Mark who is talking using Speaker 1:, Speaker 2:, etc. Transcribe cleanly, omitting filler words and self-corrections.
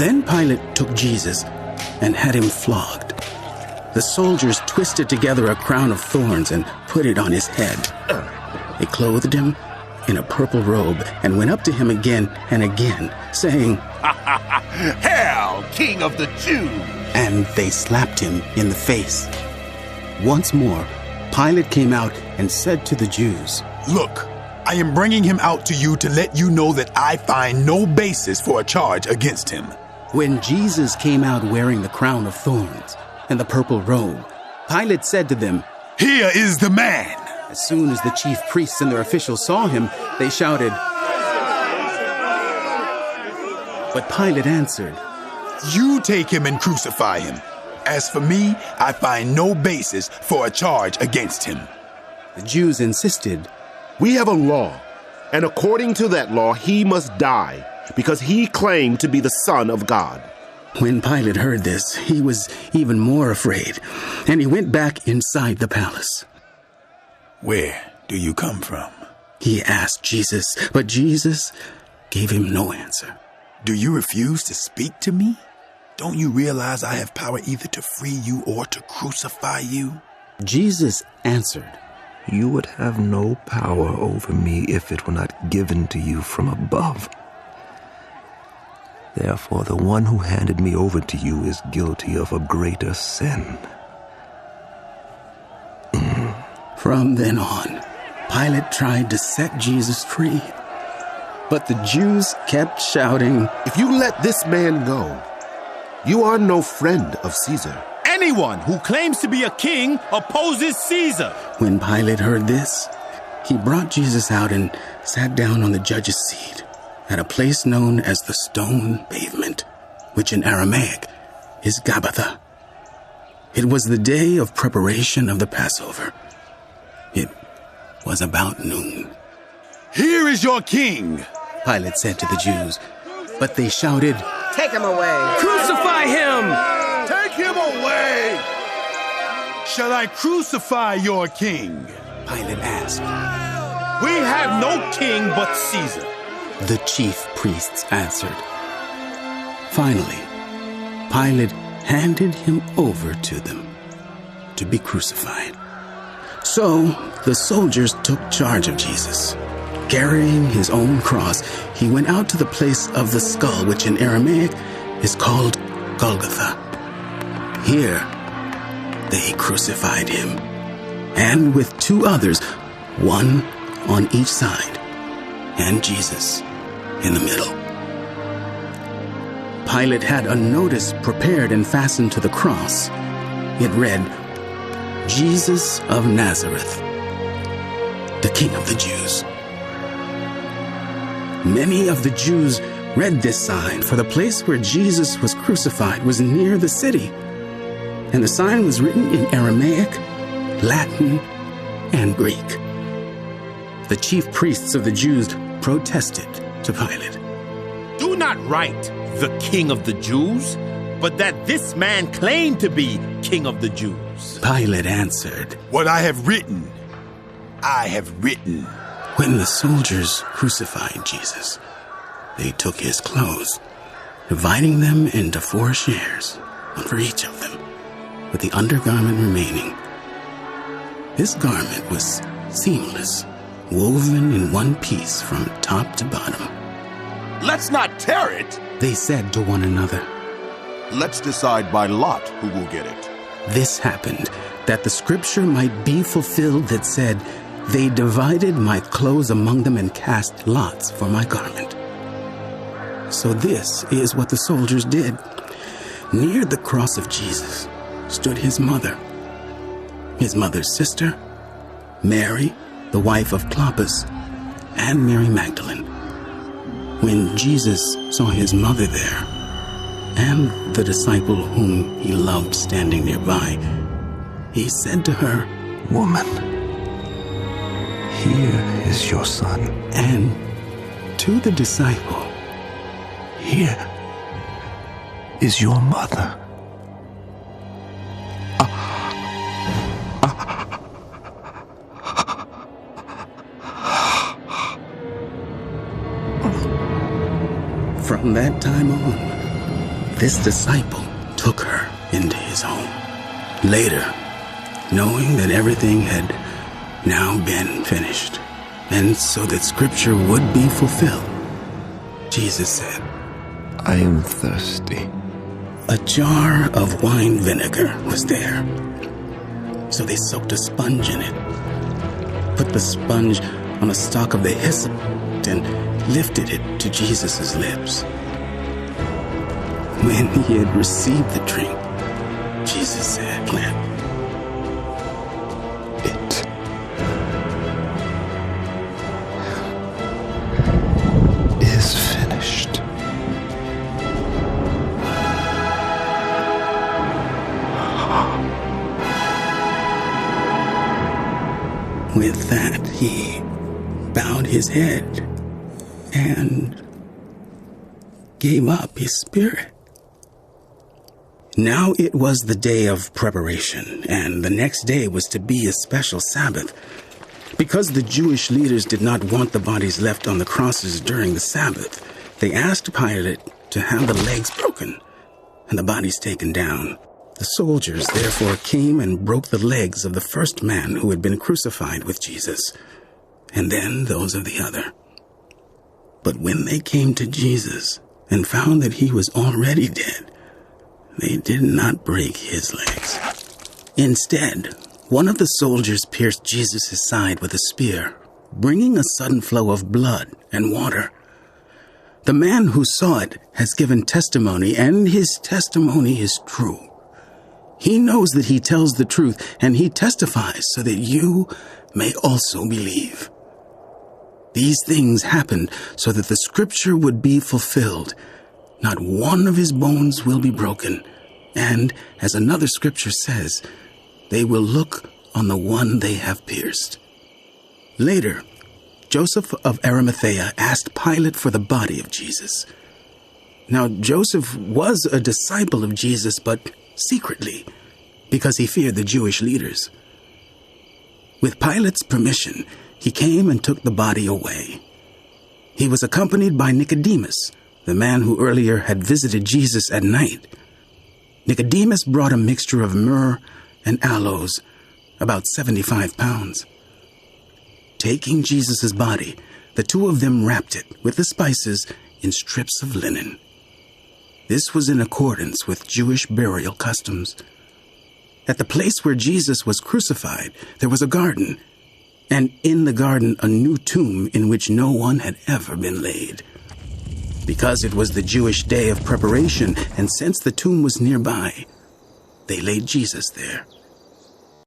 Speaker 1: Then Pilate took Jesus and had him flogged. The soldiers twisted together a crown of thorns and put it on his head. They clothed him in a purple robe and went up to him again and again, saying,
Speaker 2: "Hail, King of the Jews!"
Speaker 1: And they slapped him in the face. Once more, Pilate came out and said to the Jews,
Speaker 3: "Look, I am bringing him out to you to let you know that I find no basis for a charge against him."
Speaker 1: When Jesus came out wearing the crown of thorns and the purple robe, Pilate said to them,
Speaker 3: "Here is the man."
Speaker 1: As soon as the chief priests and their officials saw him, they shouted. But Pilate answered,
Speaker 3: "You take him and crucify him. As for me, I find no basis for a charge against him."
Speaker 1: The Jews insisted,
Speaker 4: "We have a law, and according to that law he must die, because he claimed to be the Son of God."
Speaker 1: When Pilate heard this, he was even more afraid, and he went back inside the palace.
Speaker 3: "Where do you come from?"
Speaker 1: he asked Jesus, but Jesus gave him no answer.
Speaker 3: "Do you refuse to speak to me? Don't you realize I have power either to free you or to crucify you?"
Speaker 1: Jesus answered,
Speaker 5: "You would have no power over me if it were not given to you from above. Therefore, the one who handed me over to you is guilty of a greater sin."
Speaker 1: From then on, Pilate tried to set Jesus free. But the Jews kept shouting,
Speaker 4: "If you let this man go, you are no friend of Caesar."
Speaker 2: Anyone who claims to be a king opposes Caesar.
Speaker 1: When Pilate heard this, he brought Jesus out and sat down on the judge's seat at a place known as the Stone Pavement, which in Aramaic is Gabbatha. It was the day of preparation of the Passover. It was about noon.
Speaker 3: "Here is your king,"
Speaker 1: Pilate said to the Jews, but they shouted,
Speaker 6: "Take him away!
Speaker 2: Crucify him!"
Speaker 3: "Take him away!" "Shall I crucify your king?"
Speaker 1: Pilate asked.
Speaker 2: "We have no king but Caesar,"
Speaker 1: the chief priests answered. Finally, Pilate handed him over to them to be crucified. So the soldiers took charge of Jesus. Carrying his own cross, he went out to the place of the skull, which in Aramaic is called Golgotha. Here they crucified him, and with two others, one on each side, and Jesus in the middle. Pilate had a notice prepared and fastened to the cross. It read, "Jesus of Nazareth, the King of the Jews." Many of the Jews read this sign, for the place where Jesus was crucified was near the city, and the sign was written in Aramaic, Latin, and Greek. The chief priests of the Jews protested to Pilate.
Speaker 2: "Do not write, 'The King of the Jews,' but that this man claimed to be King of the Jews."
Speaker 1: Pilate answered,
Speaker 3: "What I have written, I have written."
Speaker 1: When the soldiers crucified Jesus, they took his clothes, dividing them into 4 shares, one for each of them, with the undergarment remaining. This garment was seamless, woven in one piece from top to bottom.
Speaker 2: "Let's not tear it,"
Speaker 1: they said to one another.
Speaker 7: "Let's decide by lot who will get it."
Speaker 1: This happened that the scripture might be fulfilled that said, "They divided my clothes among them and cast lots for my garment." So this is what the soldiers did. Near the cross of Jesus stood his mother's sister, Mary, the wife of Clopas, and Mary Magdalene. When Jesus saw his mother there, and the disciple whom he loved standing nearby, he said to her,
Speaker 5: "Woman, here is your son."
Speaker 1: And to the disciple,
Speaker 5: "Here is your mother."
Speaker 1: From that time on, this disciple took her into his home. Later, knowing that everything had now been finished, and so that Scripture would be fulfilled, Jesus said,
Speaker 5: I am thirsty.
Speaker 1: A jar of wine vinegar was there. So they soaked a sponge in it, put the sponge on a stalk of the hyssop, and lifted it to Jesus' lips. When he had received the drink, Jesus said,
Speaker 5: It is finished.
Speaker 1: With that, he bowed his head and gave up his spirit. Now it was the day of preparation, and the next day was to be a special Sabbath. Because the Jewish leaders did not want the bodies left on the crosses during the Sabbath, they asked Pilate to have the legs broken and the bodies taken down. The soldiers therefore came and broke the legs of the first man who had been crucified with Jesus, and then those of the other. But when they came to Jesus and found that he was already dead, they did not break his legs. Instead, one of the soldiers pierced Jesus' side with a spear, bringing a sudden flow of blood and water. The man who saw it has given testimony, and his testimony is true. He knows that he tells the truth, and he testifies so that you may also believe. These things happened so that the Scripture would be fulfilled. Not one of his bones will be broken. And, as another Scripture says, they will look on the one they have pierced. Later, Joseph of Arimathea asked Pilate for the body of Jesus. Now, Joseph was a disciple of Jesus, but secretly, because he feared the Jewish leaders. With Pilate's permission, he came and took the body away. He was accompanied by Nicodemus, the man who earlier had visited Jesus at night. Nicodemus brought a mixture of myrrh and aloes, about 75 pounds. Taking Jesus' body, the two of them wrapped it with the spices in strips of linen. This was in accordance with Jewish burial customs. At the place where Jesus was crucified, there was a garden, and in the garden a new tomb in which no one had ever been laid. Because it was the Jewish day of preparation, and since the tomb was nearby, they laid Jesus there.